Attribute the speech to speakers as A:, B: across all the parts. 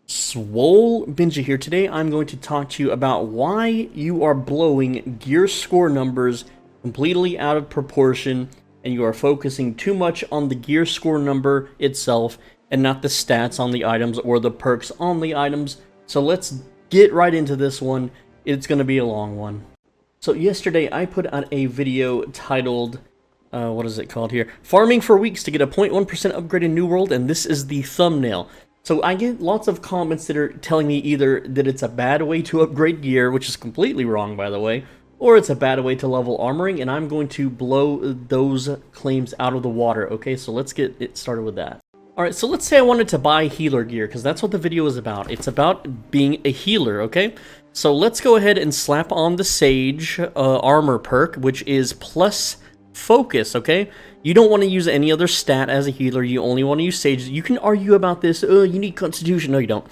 A: SwoleBenji here. Today I'm going to talk to you about why you are blowing gear score numbers completely out of proportion and you are focusing too much on the gear score number itself and not the stats on the items or the perks on the items. So let's get right into this one. It's going to be a long one. So yesterday I put out a video titled, what is it called here? Farming for weeks to get a 0.1% upgrade in New World, and this is the thumbnail. So I get lots of comments that are telling me either that it's a bad way to upgrade gear, which is completely wrong by the way, or it's a bad way to level armoring, and I'm going to blow those claims out of the water, okay? So let's get it started with that. Alright, so let's say I wanted to buy healer gear, because that's what the video is about. It's about being a healer, okay? So let's go ahead and slap on the Sage armor perk, which is plus focus, okay? You don't want to use any other stat as a healer, you only want to use Sage. You can argue about this, you need Constitution. No, you don't.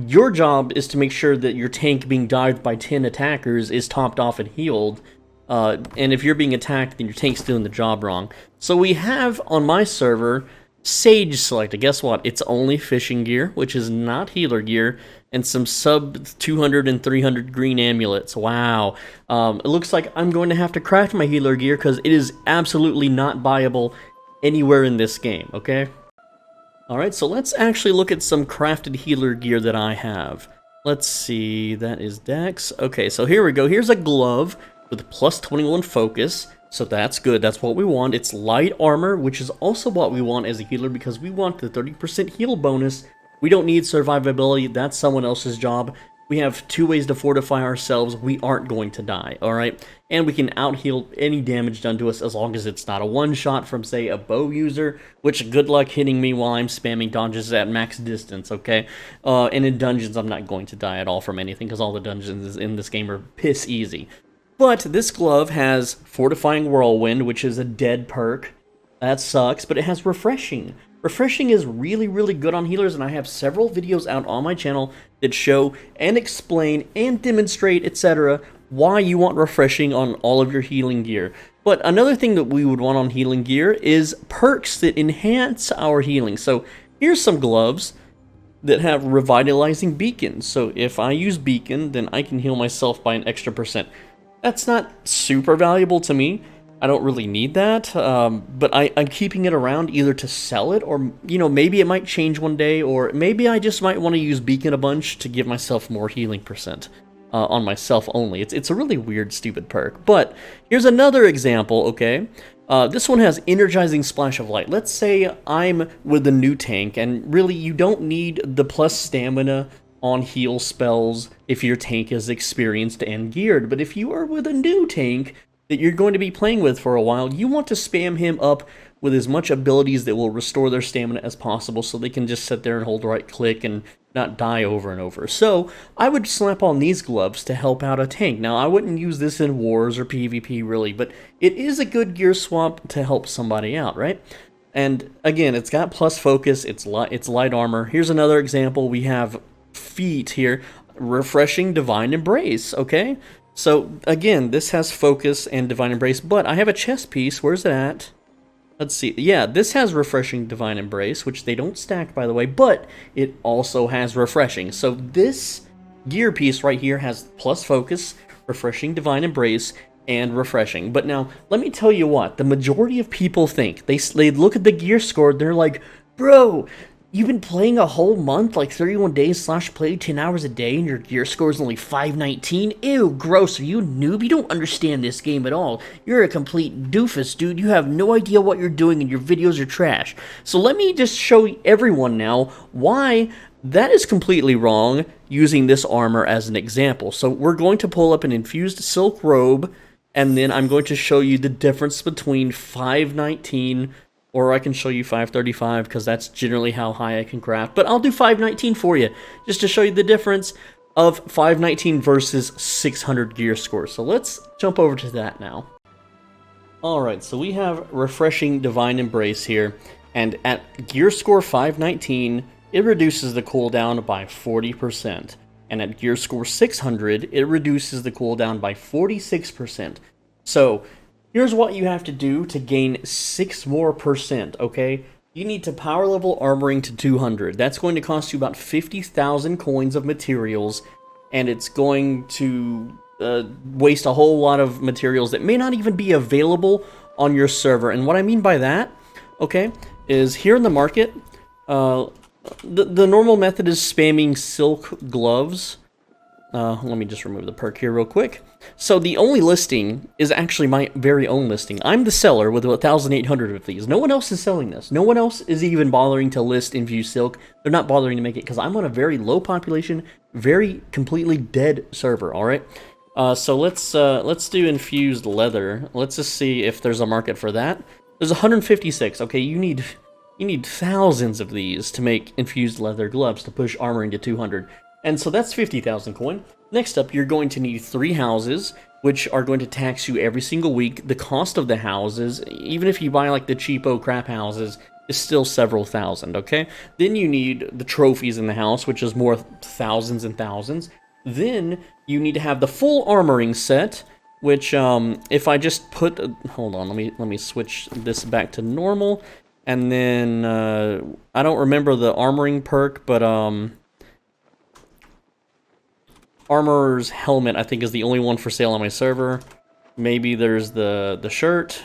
A: Your job is to make sure that your tank being dived by 10 attackers is topped off and healed. And if you're being attacked, then your tank's doing the job wrong. So we have, on my server, Sage selected. Guess what? It's only fishing gear, which is not healer gear, and some sub 200 and 300 green amulets. Wow. It looks like I'm going to have to craft my healer gear because it is absolutely not buyable anywhere in this game, okay? Alright, so let's actually look at some crafted healer gear that I have. Let's see, that is Dex. Okay, so here we go. Here's a glove with plus 21 focus. So that's good, that's what we want. It's light armor, which is also what we want as a healer because we want the 30% heal bonus. We don't need survivability, that's someone else's job. We have two ways to fortify ourselves, we aren't going to die, alright? And we can out-heal any damage done to us as long as it's not a one-shot from, say, a bow user, which good luck hitting me while I'm spamming dodges at max distance, okay? And in dungeons, I'm not going to die at all from anything because all the dungeons in this game are piss easy. But this glove has Fortifying Whirlwind, which is a dead perk. That sucks, but it has Refreshing. Refreshing is really, really good on healers, and I have several videos out on my channel that show and explain and demonstrate, etc., why you want Refreshing on all of your healing gear. But another thing that we would want on healing gear is perks that enhance our healing. So here's some gloves that have Revitalizing Beacon. So if I use Beacon, then I can heal myself by an extra %. That's not super valuable to me. I don't really need that, but I'm keeping it around either to sell it or, you know, maybe it might change one day, or maybe I just might want to use Beacon a bunch to give myself more healing % on myself only. It's a really weird, stupid perk. But here's another example, okay? This one has Energizing Splash of Light. Let's say I'm with a new tank, and really you don't need the plus stamina on heal spells if your tank is experienced and geared, but if you are with a new tank that you're going to be playing with for a while, you want to spam him up with as much abilities that will restore their stamina as possible so they can just sit there and hold right click and not die over and over. So I would slap on these gloves to help out a tank. Now I wouldn't use this in wars or PvP really, but it is a good gear swap to help somebody out, right? And again, it's got plus focus, it's light armor. Here's another example. We have feet here, Refreshing Divine Embrace, okay? So again, this has focus and Divine Embrace, but I have a chest piece. Where's it at? Let's see. Yeah, this has Refreshing Divine Embrace, which they don't stack, by the way, but it also has Refreshing. So this gear piece right here has plus focus, Refreshing Divine Embrace, and Refreshing. But now, let me tell you what, the majority of people think, they look at the gear score, they're like, bro, you've been playing a whole month, like 31 days / play 10 hours a day, and your gear score is only 519? Ew, gross, are you a noob? You don't understand this game at all. You're a complete doofus, dude. You have no idea what you're doing, and your videos are trash. So let me just show everyone now why that is completely wrong, using this armor as an example. So we're going to pull up an infused silk robe, and then I'm going to show you the difference between 519 or I can show you 535 because that's generally how high I can craft. But I'll do 519 for you, just to show you the difference of 519 versus 600 gear score. So let's jump over to that now. Alright, so we have Refreshing Divine Embrace here, and at gear score 519, it reduces the cooldown by 40%. And at gear score 600, it reduces the cooldown by 46%. So here's what you have to do to gain 6 more %, okay? you need to power level armoring to 200. That's going to cost you about 50,000 coins of materials, and it's going to waste a whole lot of materials that may not even be available on your server. And what I mean by that, okay, is here in the market, the normal method is spamming silk gloves. Let me just remove the perk here real quick. So the only listing is actually my very own listing. I'm the seller with 1,800 of these. No one else is selling this. No one else is even bothering to list infused silk. They're not bothering to make it because I'm on a very low population, very completely dead server. All right. So let's do infused leather. Let's just see if there's a market for that. There's 156. Okay, you need thousands of these to make infused leather gloves to push armoring to 200. And so that's 50,000 coin. Next up, you're going to need 3 houses, which are going to tax you every single week. The cost of the houses, even if you buy like the cheapo crap houses, is still several thousand, okay? Then you need the trophies in the house, which is more thousands and thousands. Then you need to have the full armoring set, which if I just put hold on, let me switch this back to normal, and then I don't remember the armoring perk, but Armorer's helmet, I think, is the only one for sale on my server. Maybe there's the shirt.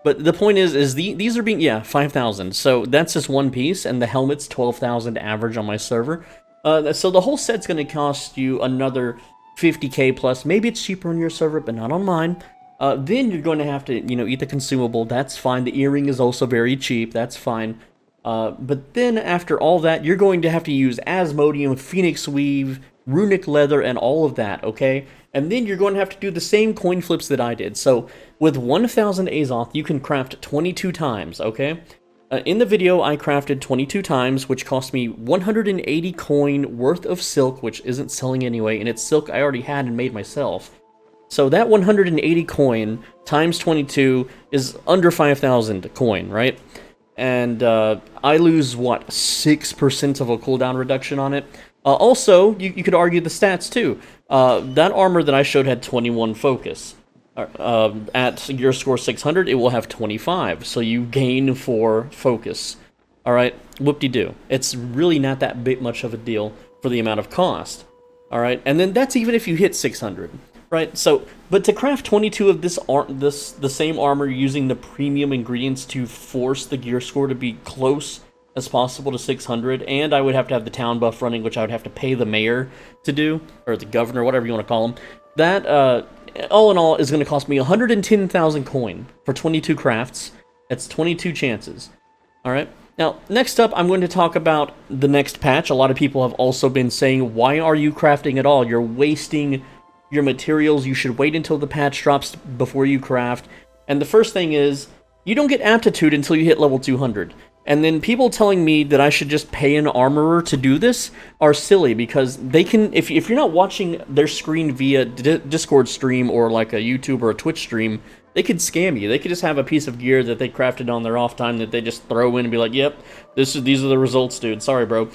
A: But the point is these are being, yeah, 5,000. So that's just one piece, and the helmet's 12,000 average on my server. So the whole set's going to cost you another 50k plus. Maybe it's cheaper on your server, but not on mine. Then you're going to have to, eat the consumable. That's fine. The earring is also very cheap. That's fine. But then after all that, you're going to have to use Asmodeum, Phoenix Weave, Runic Leather, and all of that, okay? And then you're going to have to do the same coin flips that I did. So with 1,000 Azoth, you can craft 22 times, okay? In the video, I crafted 22 times, which cost me 180 coin worth of silk, which isn't selling anyway, and it's silk I already had and made myself. So that 180 coin times 22 is under 5,000 coin, right? And I lose, what, 6% of a cooldown reduction on it? Also, you could argue the stats too. That armor that I showed had 21 focus. At your score 600, it will have 25, so you gain 4 focus. Alright, whoop-de-doo. It's really not that big much of a deal for the amount of cost. Alright, and then that's even if you hit 600. Right, so, but to craft 22 of the same armor using the premium ingredients to force the gear score to be close as possible to 600, and I would have to have the town buff running, which I would have to pay the mayor to do, or the governor, whatever you want to call him. That, all in all, is going to cost me 110,000 coin for 22 crafts. That's 22 chances. Alright, now, next up, I'm going to talk about the next patch. A lot of people have also been saying, why are you crafting at all? You're wasting your materials. You should wait until the patch drops before you craft. And the first thing is, you don't get aptitude until you hit level 200. And then people telling me that I should just pay an armorer to do this are silly, because they can, if you're not watching their screen via Discord stream or like a YouTube or a Twitch stream, they could scam you. They could just have a piece of gear that they crafted on their off time that they just throw in and be like, yep, these are the results, dude. Sorry, bro.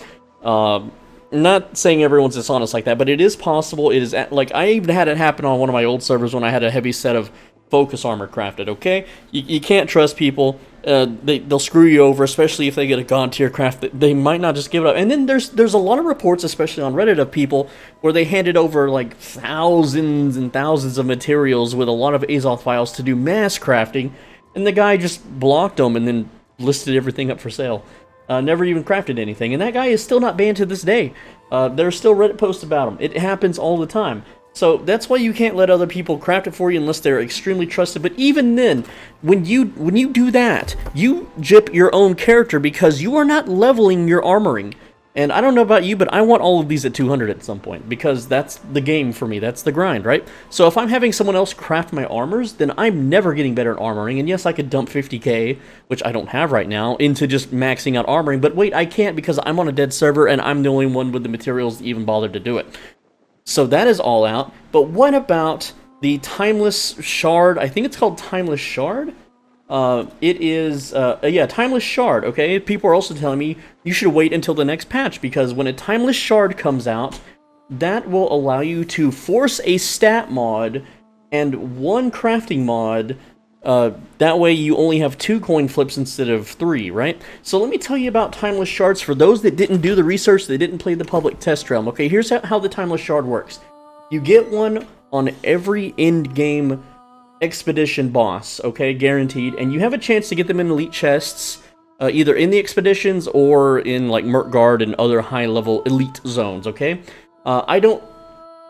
A: Not saying everyone's dishonest like that, but it is possible. It is, like, I even had it happen on one of my old servers when I had a heavy set of focus armor crafted, okay? You can't trust people. They'll screw you over, especially if they get a god tier craft. They might not just give it up. And then there's a lot of reports, especially on Reddit, of people where they handed over like thousands and thousands of materials with a lot of Azoth files to do mass crafting, and the guy just blocked them and then listed everything up for sale. Never even crafted anything, and that guy is still not banned to this day. There's still Reddit posts about him. It happens all the time. So that's why you can't let other people craft it for you unless they're extremely trusted. But even then, when you do that, you jip your own character because you are not leveling your armoring. And I don't know about you, but I want all of these at 200 at some point, because that's the game for me. That's the grind, right? So if I'm having someone else craft my armors, then I'm never getting better at armoring. And yes, I could dump 50k, which I don't have right now, into just maxing out armoring. But wait, I can't, because I'm on a dead server and I'm the only one with the materials to even bother to do it. So that is all out. But what about the Timeless Shard? I think it's called Timeless Shard. It is, yeah, Timeless Shard, okay? People are also telling me you should wait until the next patch, because when a Timeless Shard comes out, that will allow you to force a stat mod and one crafting mod That way you only have 2 coin flips instead of 3, right? So let me tell you about Timeless Shards for those that didn't do the research, that didn't play the public test realm. Okay, here's how the Timeless Shard works. You get one on every end-game expedition boss, okay, guaranteed, and you have a chance to get them in elite chests, either in the expeditions or in, like, Murkgard and other high-level elite zones, okay? I don't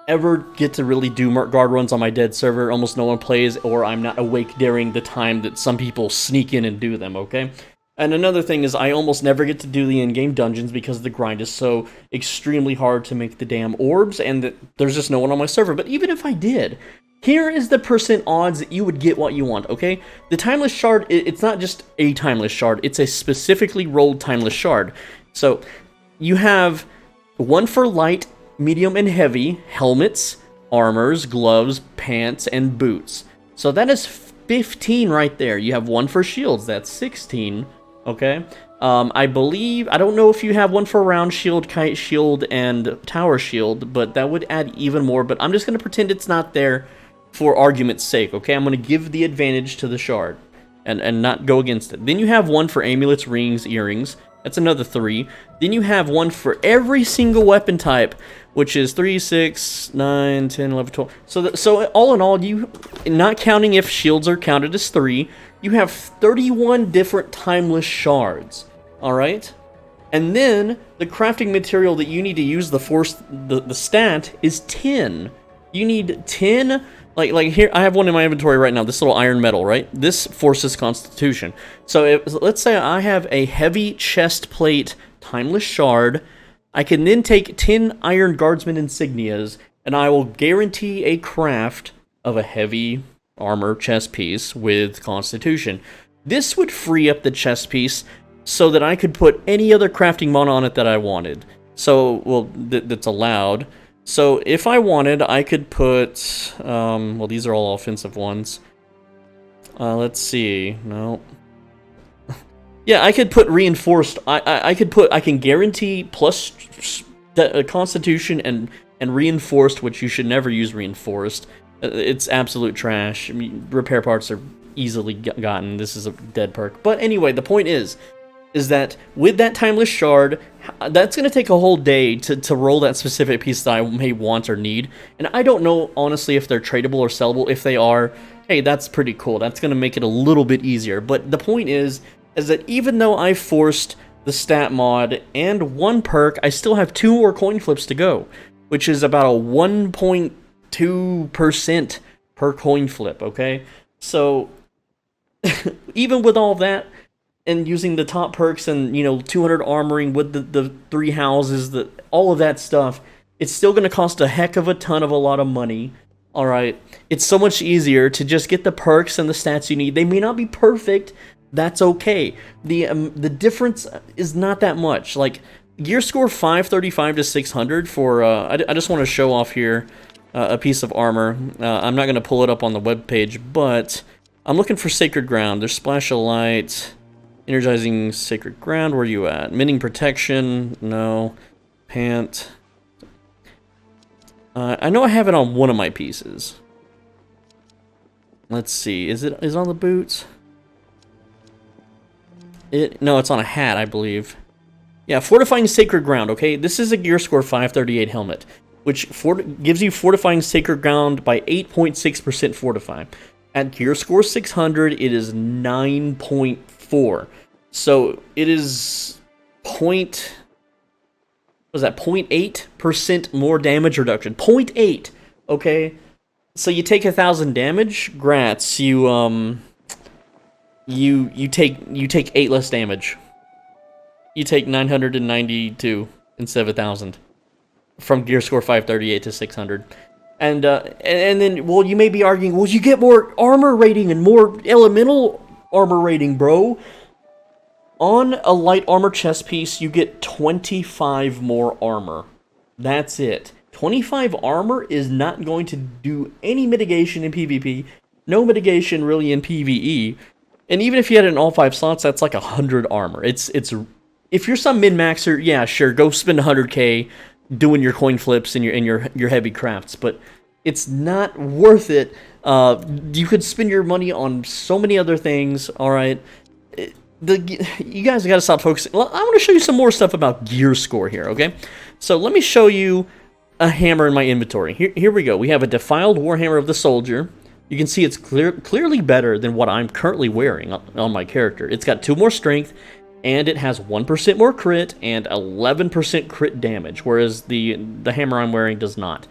A: ever get to really do Murkgard runs on my dead server. Almost no one plays, or I'm not awake during the time that some people sneak in and do them, okay? And another thing is I almost never get to do the in-game dungeons because the grind is so extremely hard to make the damn orbs, and that there's just no one on my server. But even if I did, here is the % odds that you would get what you want, okay? The Timeless Shard, it's not just a Timeless Shard, it's a specifically rolled Timeless Shard. So, you have one for light, medium, and heavy helmets, armors, gloves, pants, and boots. So that is 15 right there. You have one for shields, that's 16, okay? I believe, I don't know if you have one for round shield, kite shield, and tower shield, but that would add even more, but I'm just going to pretend it's not there for argument's sake, okay? I'm going to give the advantage to the shard and not go against it. Then you have one for amulets, rings, earrings. That's another 3. Then you have one for every single weapon type, which is 3, 6, 9, 10, 11, 12. So all in all, you, not counting if shields are counted as 3, you have 31 different Timeless Shards, alright? And then, the crafting material that you need to use the stat is 10. You need 10... Like here, I have one in my inventory right now, this little iron metal, right? This forces Constitution. So let's say I have a heavy chest plate Timeless Shard. I can then take 10 Iron Guardsman insignias, and I will guarantee a craft of a heavy armor chest piece with Constitution. This would free up the chest piece so that I could put any other crafting mod on it that I wanted. So, well, that's allowed. So, if I wanted, I could put, well, these are all offensive ones. Let's see, no. Yeah, I could put reinforced, I can guarantee plus Constitution and reinforced, which you should never use reinforced. It's absolute trash. I mean, repair parts are easily gotten. This is a dead perk. But anyway, the point is that with that Timeless Shard, that's going to take a whole day to roll that specific piece that I may want or need. And I don't know, honestly, if they're tradable or sellable. If they are, hey, that's pretty cool. That's going to make it a little bit easier. But the point is that even though I forced the stat mod and one perk, I still have 2 more coin flips to go, which is about a 1.2% per coin flip, okay? So, even with all that, and using the top perks and, you know, 200 armoring with the 3 houses, all of that stuff, it's still going to cost a heck of a ton of a lot of money. Alright, it's so much easier to just get the perks and the stats you need. They may not be perfect, that's okay. The difference is not that much. Like, gear score 535 to 600 for, I just want to show off here a piece of armor. I'm not going to pull it up on the webpage, but I'm looking for Sacred Ground. There's Splash of Light... Energizing Sacred Ground, where are you at? Mending Protection, no. Pant. I know I have it on one of my pieces. Let's see, is it on the boots? No, it's on a hat, I believe. Yeah, Fortifying Sacred Ground, okay? This is a gear score 538 helmet, which gives you Fortifying Sacred Ground by 8.6% Fortify. At gear score 600, it is 9.4. So it is 0.8% more damage reduction. 0.8, okay? So you take 1,000 damage, grats, you take 8 less damage. You take 992 instead of 1,000 from gear score 538 to 600. And then, well, you may be arguing, well, you get more armor rating and more elemental armor rating, bro. On a light armor chest piece, you get 25 more armor. That's it. 25 armor is not going to do any mitigation in PvP, no mitigation really in PvE, and even if you had it in all 5 slots, that's like 100 armor. It's if you're some min-maxer, yeah, sure, go spend 100k doing your coin flips and your heavy crafts, but It's not worth it. You could spend your money on so many other things. All right, you guys got to stop focusing. Well, I want to show you some more stuff about gear score here. Okay, so let me show you a hammer in my inventory. Here we go. We have a defiled warhammer of the soldier. You can see it's clearly better than what I'm currently wearing on my character. It's got 2 more strength, and it has 1% more crit and 11% crit damage, whereas the hammer I'm wearing does not.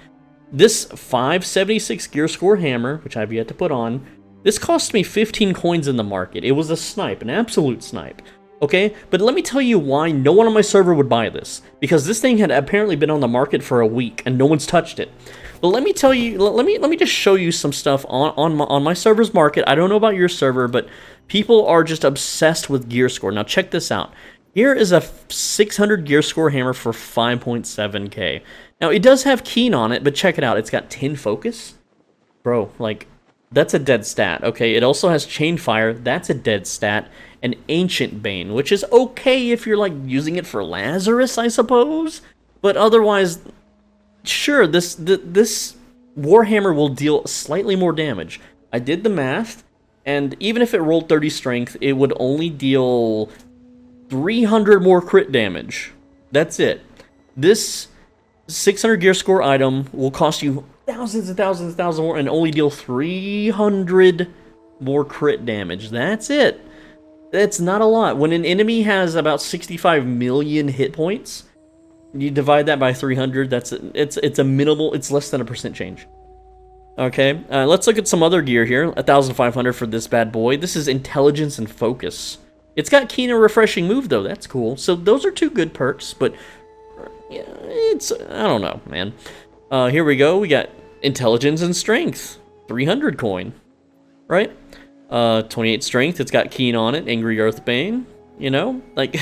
A: This 576 gear score hammer, which I've yet to put on, this cost me 15 coins in the market. It was a snipe, an absolute snipe. Okay, but let me tell you why no one on my server would buy this. Because this thing had apparently been on the market for a week and no one's touched it. But let me tell you, let me just show you some stuff on my server's market. I don't know about your server, but people are just obsessed with gear score. Now check this out. Here is a 600 gear score hammer for 5.7k. Now it does have keen on it, but check it out. It's got 10 focus. Bro, like, that's a dead stat, okay? It also has chain fire. That's a dead stat. And ancient bane, which is okay if you're like using it for Lazarus, I suppose. But otherwise, sure, this warhammer will deal slightly more damage. I did the math, and even if it rolled 30 strength, it would only deal 300 more crit damage. That's it. This 600 gear score item will cost you thousands and thousands and thousands more and only deal 300 more crit damage. That's it. That's not a lot. When an enemy has about 65 million hit points, you divide that by 300, it's a minimal, it's less than a percent change. Okay, let's look at some other gear here. 1,500 for this bad boy. This is intelligence and focus. It's got keen and refreshing move though, that's cool. So those are 2 good perks, but yeah, I don't know, man. Here we go, we got intelligence and strength. 300 coin, right? 28 strength, it's got keen on it, angry earthbane, you know, like,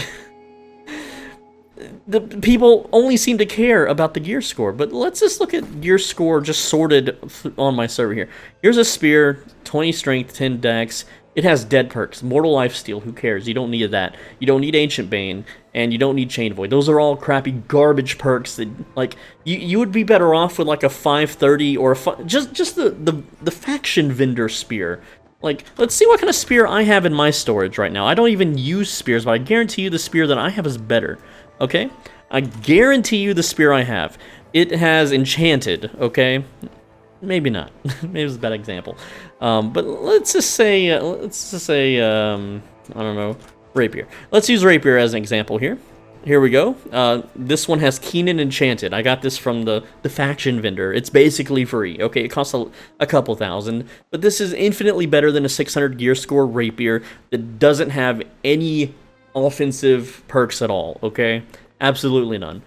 A: the people only seem to care about the gear score, but let's just look at gear score just sorted on my server here. Here's a spear, 20 strength, 10 dex, it has dead perks, mortal lifesteal, who cares, you don't need that, you don't need ancient bane, and you don't need chain void. Those are all crappy garbage perks that, like, you would be better off with like a 530 or just the faction vendor spear. Like, let's see what kind of spear I have in my storage right now. I don't even use spears, but I guarantee you the spear that I have is better, okay? I guarantee you the spear I have. It has enchanted, okay? Maybe not. Maybe it's a bad example. But let's just say, I don't know, rapier. Let's use rapier as an example here. Here we go. This one has keen and enchanted. I got this from the faction vendor. It's basically free. Okay, it costs a couple thousand, but this is infinitely better than a 600 gear score rapier that doesn't have any offensive perks at all. Okay, absolutely none.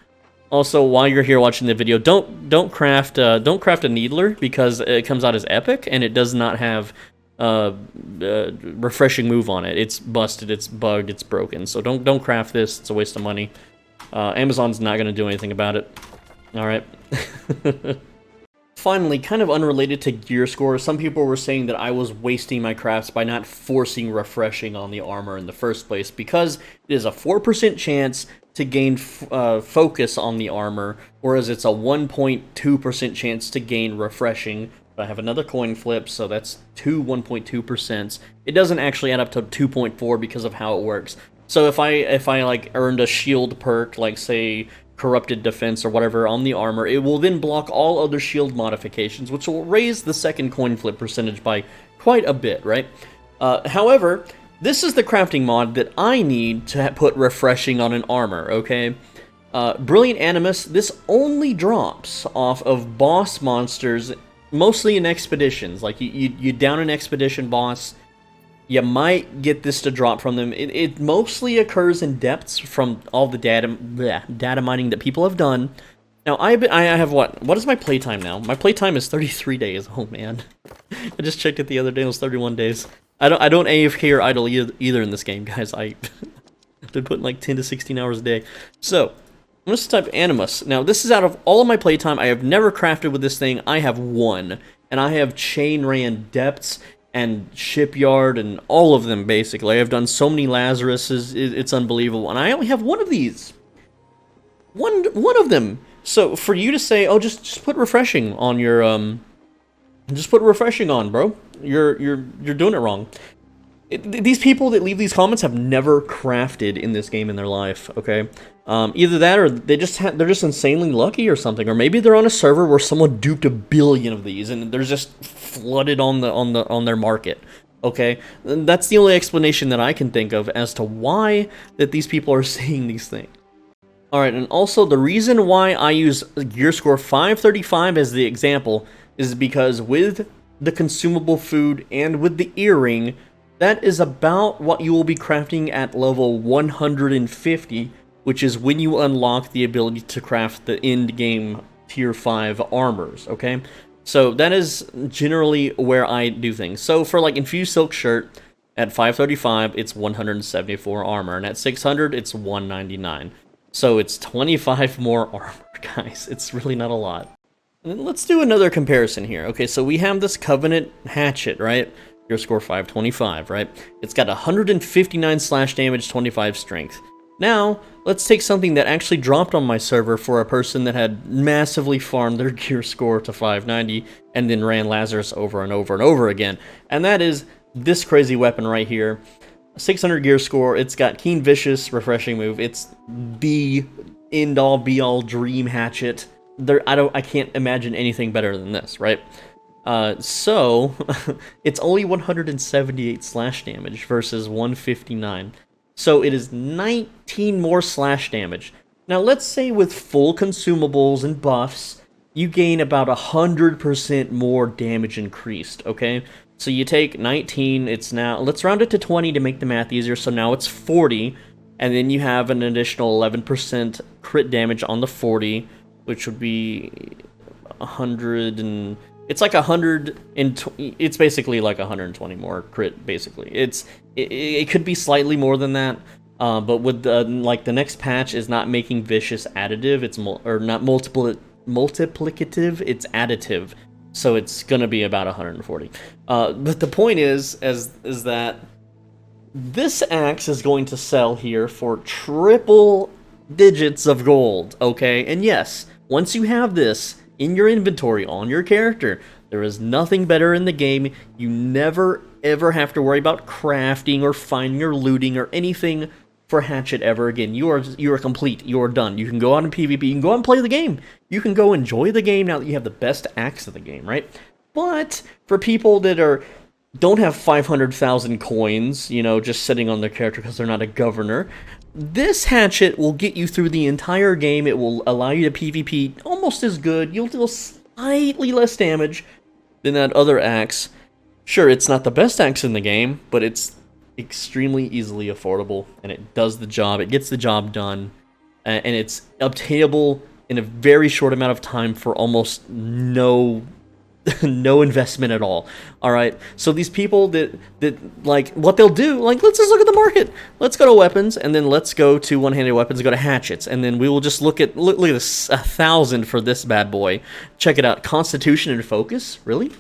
A: Also, while you're here watching the video, don't craft a needler because it comes out as epic and it does not have refreshing move on it. It's busted, it's bugged, it's broken. So don't craft this. It's a waste of money. Amazon's not going to do anything about it. All right. Finally, kind of unrelated to gear score, some people were saying that I was wasting my crafts by not forcing refreshing on the armor in the first place because it is a 4% chance to gain focus on the armor, whereas it's a 1.2% chance to gain refreshing. I have another coin flip, so that's 1.2%. It doesn't actually add up to 2.4 because of how it works. So if I like earned a shield perk, like say corrupted defense or whatever on the armor, it will then block all other shield modifications, which will raise the second coin flip percentage by quite a bit, right? However, this is the crafting mod that I need to put refreshing on an armor, okay? Brilliant Animus, this only drops off of boss monsters, mostly in expeditions. Like, you down an expedition boss, you might get this to drop from them. It mostly occurs in depths from all the data mining that people have done. Now, I have what is my playtime now? My playtime is 33 days. Oh, man. I just checked it the other day. It was 31 days. I don't AFK or idle either in this game, guys. I've been putting like 10 to 16 hours a day. So, I'm just type Animus. Now, this is out of all of my playtime. I have never crafted with this thing. I have one. And I have chain ran depths and shipyard and all of them, basically. I've done so many Lazaruses. It's unbelievable. And I only have one of these. One of them. So, for you to say, oh, just put refreshing on your Just put refreshing on, bro. You're doing it wrong. These people that leave these comments have never crafted in this game in their life, okay? Either that or they're just insanely lucky or something, or maybe they're on a server where someone duped 1 billion of these and they're just flooded on their market, okay? And that's the only explanation that I can think of as to why that these people are saying these things. Alright, and also the reason why I use gear score 535 as the example is because with the consumable food and with the earring, that is about what you will be crafting at level 150, which is when you unlock the ability to craft the end-game tier 5 armors, okay? So that is generally where I do things. So for like Infused Silk Shirt, at 535, it's 174 armor, and at 600, it's 199. So it's 25 more armor, guys. It's really not a lot. And let's do another comparison here. Okay, so we have this Covenant Hatchet, right? Your score 525, right? It's got 159 slash damage, 25 strength. Now, let's take something that actually dropped on my server for a person that had massively farmed their gear score to 590 and then ran Lazarus over and over and over again. And that is this crazy weapon right here. 600 gear score, it's got Keen Vicious, refreshing move. It's the end-all be-all dream hatchet. I can't imagine anything better than this, right? So it's only 178 slash damage versus 159. So it is 19 more slash damage. Now let's say with full consumables and buffs, you gain about 100% more damage increased, okay? So you take 19, it's now, let's round it to 20 to make the math easier, so now it's 40, and then you have an additional 11% crit damage on the 40, which would be 100 and... It's like 120, it's basically like 120 more crit, basically. It could be slightly more than that, but with the, like the next patch is not making vicious additive, it's not multiplicative, it's additive. So it's gonna be about 140. But the point is that this axe is going to sell here for triple digits of gold, okay? And yes, once you have this in your inventory on your character, there is nothing better in the game. You never ever have to worry about crafting or finding or looting or anything for Hatchet ever again. You are complete. You are done. You can go out in PvP. You can go out and play the game. You can go enjoy the game now that you have the best axe of the game, right? But for people that don't have 500,000 coins, you know, just sitting on their character because they're not a governor, this hatchet will get you through the entire game. It will allow you to PvP almost as good. You'll deal slightly less damage than that other axe. Sure, it's not the best axe in the game, but it's extremely easily affordable, and it does the job. It gets the job done, and it's obtainable in a very short amount of time for almost no investment at all. All right, so these people that like what they'll do, like, let's just look at the market. Let's go to weapons, and then let's go to one-handed weapons and go to hatchets, and then we will just look at this 1,000 for this bad boy. Check it out. Constitution and focus. Really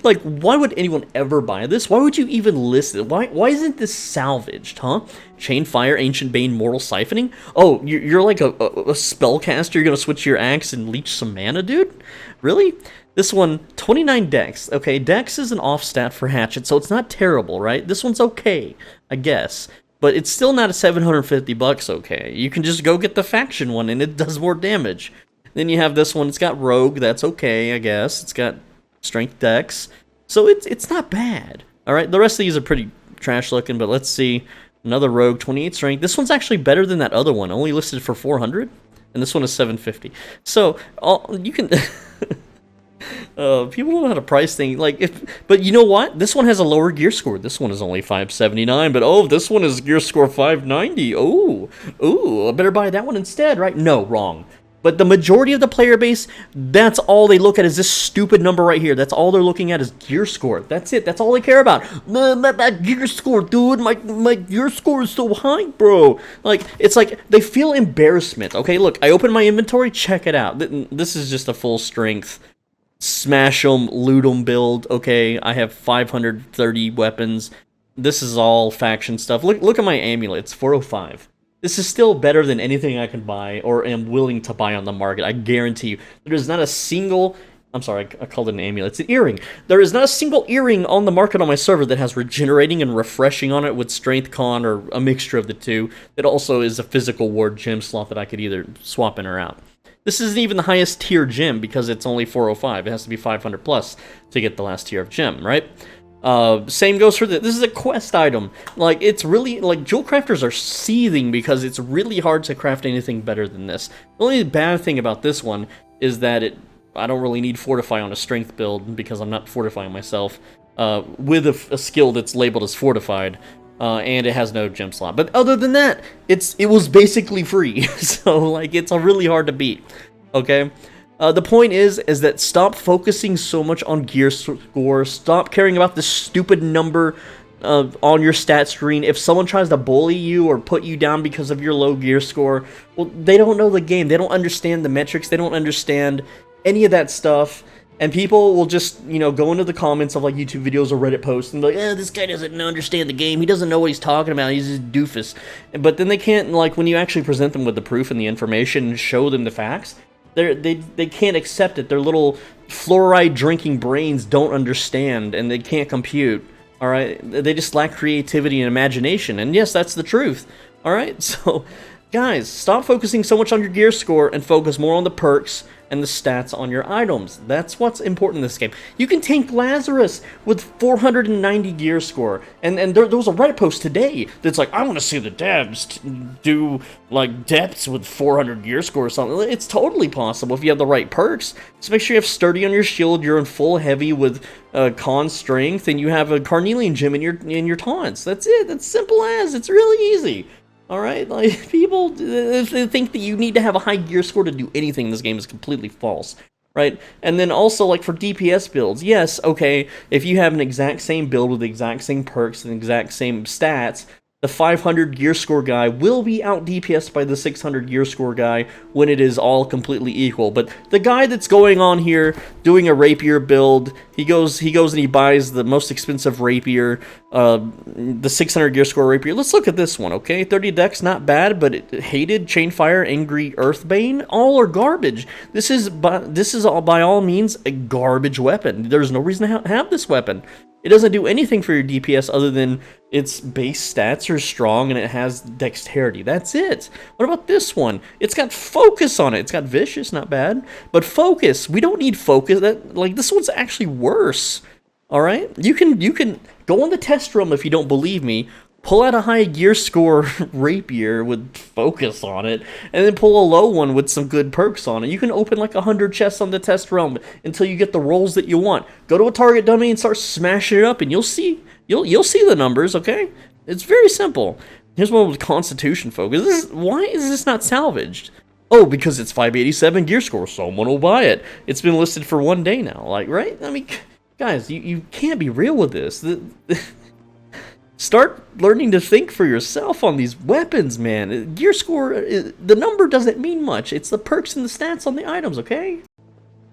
A: Like, why would anyone ever buy this? Why would you even list it? Why isn't this salvaged, huh? Chain Fire, Ancient Bane, Mortal Siphoning? Oh, you're like a spellcaster? You're gonna switch your axe and leech some mana, dude? Really? This one, 29 Dex. Okay, Dex is an off stat for Hatchet, so it's not terrible, right? This one's okay, I guess. But it's still not a 750 bucks okay. You can just go get the faction one and it does more damage. Then you have this one, it's got Rogue, that's okay, I guess. It's got Strength Dex, so it's not bad. Alright, the rest of these are pretty trash looking, but let's see. Another Rogue, 28 Strength. This one's actually better than that other one, only listed for 400, and this one is 750. So, you can... people don't know how to price things, but you know what? This one has a lower gear score. This one is only 579, but oh, this one is gear score 590. Ooh, I better buy that one instead, right? No, wrong. But the majority of the player base, that's all they look at is this stupid number right here. That's all they're looking at is gear score. That's it. That's all they care about. My gear score, dude. My gear score is so high, bro. Like, it's like they feel embarrassment. Okay, look, I open my inventory. Check it out. This is just a full strength smash 'em, loot 'em build. Okay, I have 530 weapons. This is all faction stuff. Look at my amulet. It's 405. This is still better than anything I can buy or am willing to buy on the market. I guarantee you. There's not a single I'm sorry, I called it an amulet. It's an earring. There is not a single earring on the market on my server that has regenerating and refreshing on it with strength con or a mixture of the two. It also is a physical ward gem slot that I could either swap in or out. This isn't even the highest tier gem because it's only 405. It has to be 500 plus to get the last tier of gem, right? Same goes for this. This is a quest item. Like, it's really, like, jewel crafters are seething because it's really hard to craft anything better than this. The only bad thing about this one is that I don't really need fortify on a strength build because I'm not fortifying myself with a skill that's labeled as fortified. And it has no gem slot. But other than that, it was basically free. So, like, it's really hard to beat. Okay? The point is that stop focusing so much on gear score. Stop caring about the stupid number on your stat screen. If someone tries to bully you or put you down because of your low gear score, well, they don't know the game. They don't understand the metrics. They don't understand any of that stuff. And people will just, you know, go into the comments of, like, YouTube videos or Reddit posts and be like, this guy doesn't understand the game. He doesn't know what he's talking about. He's a doofus. But then they can't, like, when you actually present them with the proof and the information and show them the facts, they can't accept it. Their little fluoride-drinking brains don't understand, and they can't compute, all right? They just lack creativity and imagination. And yes, that's the truth, all right? So, guys, stop focusing so much on your gear score and focus more on the perks and the stats on your items. That's what's important in this game. You can tank Lazarus with 490 gear score. And there was a Reddit post today that's like, I want to see the devs do, like, depths with 400 gear score or something. It's totally possible if you have the right perks. Just make sure you have sturdy on your shield, you're in full heavy with con strength, and you have a carnelian gem in your taunts. That's it. That's simple as. It's really easy. Alright, like, people, if they think that you need to have a high gear score to do anything in this game is completely false, right? And then also, like, for DPS builds, yes, okay, if you have an exact same build with the exact same perks and exact same stats, the 500 gear score guy will be out DPS'd by the 600 gear score guy when it is all completely equal. But the guy that's going on here doing a rapier build, he goes and he buys the most expensive rapier, the 600 gear score rapier. Let's look at this one, okay? 30 dex, not bad, but hated, chainfire, angry, earthbane, all are garbage. This is all by all means a garbage weapon. There's no reason to have this weapon. It doesn't do anything for your DPS other than its base stats are strong and it has dexterity. That's it. What about this one? It's got focus on it. It's got vicious, not bad. But focus, we don't need focus. This one's actually worse. All right? You can go on the test room if you don't believe me. Pull out a high gear score rapier with focus on it, and then pull a low one with some good perks on it. You can open like 100 chests on the test realm until you get the rolls that you want. Go to a target dummy and start smashing it up, and you'll see the numbers. Okay, it's very simple. Here's one with Constitution focus. Why is this not salvaged? Oh, because it's 587 gear score. Someone will buy it. It's been listed for 1 day now. Like, right? I mean, guys, you can't be real with this. Start learning to think for yourself on these weapons, man. Gear score, the number doesn't mean much. It's the perks and the stats on the items, okay?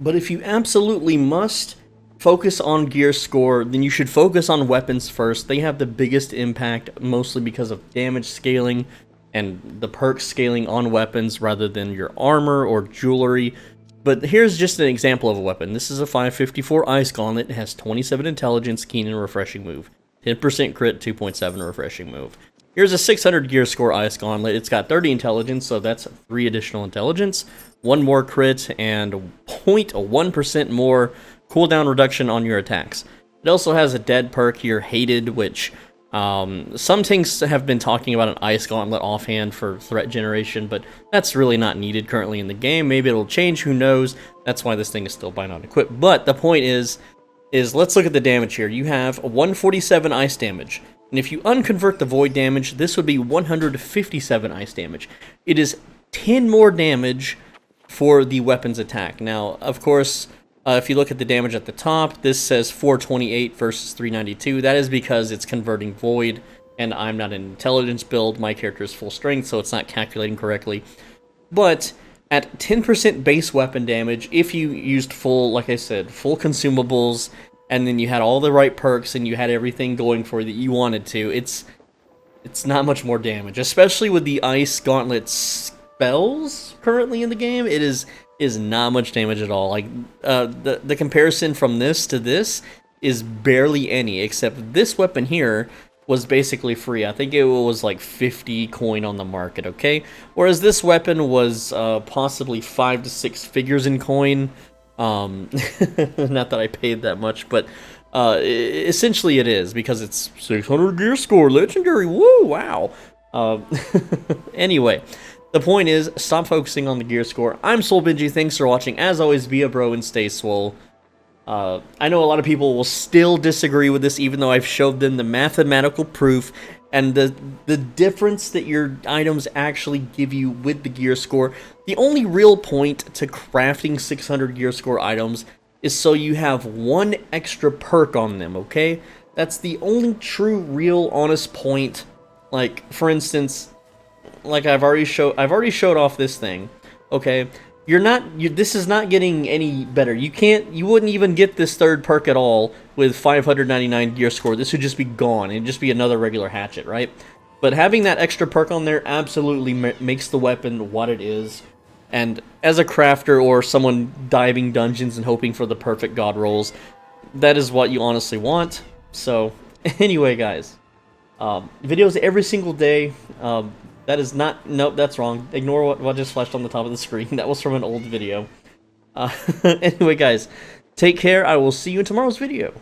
A: But if you absolutely must focus on gear score, then you should focus on weapons first. They have the biggest impact, mostly because of damage scaling and the perk scaling on weapons rather than your armor or jewelry. But here's just an example of a weapon. This is a 554 Ice Gauntlet. It has 27 intelligence, keen, and refreshing move. 10% crit, 2.7 refreshing move. Here's a 600 gear score Ice Gauntlet. It's got 30 intelligence, so that's 3 additional intelligence, 1 more crit, and 0.1% more cooldown reduction on your attacks. It also has a dead perk here, Hated, which some things have been talking about an Ice Gauntlet offhand for threat generation, but that's really not needed currently in the game. Maybe it'll change, who knows? That's why this thing is still buy not equipped. But the point is let's look at the damage here. You have 147 ice damage, and if you unconvert the void damage, this would be 157 ice damage. It is 10 more damage for the weapon's attack. Now, of course, if you look at the damage at the top, this says 428 versus 392. That is because it's converting void, and I'm not an intelligence build. My character is full strength, so it's not calculating correctly. But at 10% base weapon damage, if you used full, like I said, full consumables, and then you had all the right perks, and you had everything going for you that you wanted to, it's not much more damage, especially with the Ice Gauntlet spells currently in the game, it is not much damage at all. Like, the comparison from this to this is barely any, except this weapon here was basically free. I think it was like 50 coin on the market, okay? Whereas this weapon was possibly 5 to 6 figures in coin. Not that I paid that much, but essentially it is, because it's 600 gear score, legendary, woo, wow. Anyway, the point is, stop focusing on the gear score. I'm SwoleBenji, thanks for watching. As always, be a bro and stay swole. I know a lot of people will still disagree with this, even though I've showed them the mathematical proof and the difference that your items actually give you with the gear score. The only real point to crafting 600 gear score items is so you have one extra perk on them, okay? That's the only true, real, honest point. Like, for instance, like I've already showed off this thing, okay? This is not getting any better. You wouldn't even get this third perk at all with 599 gear score. This would just be gone. It'd just be another regular hatchet, right? But having that extra perk on there absolutely makes the weapon what it is. And as a crafter or someone diving dungeons and hoping for the perfect god rolls, that is what you honestly want. So, anyway, guys, videos every single day. That is not... Nope, that's wrong. Ignore what just flashed on the top of the screen. That was from an old video. Anyway, guys, take care. I will see you in tomorrow's video.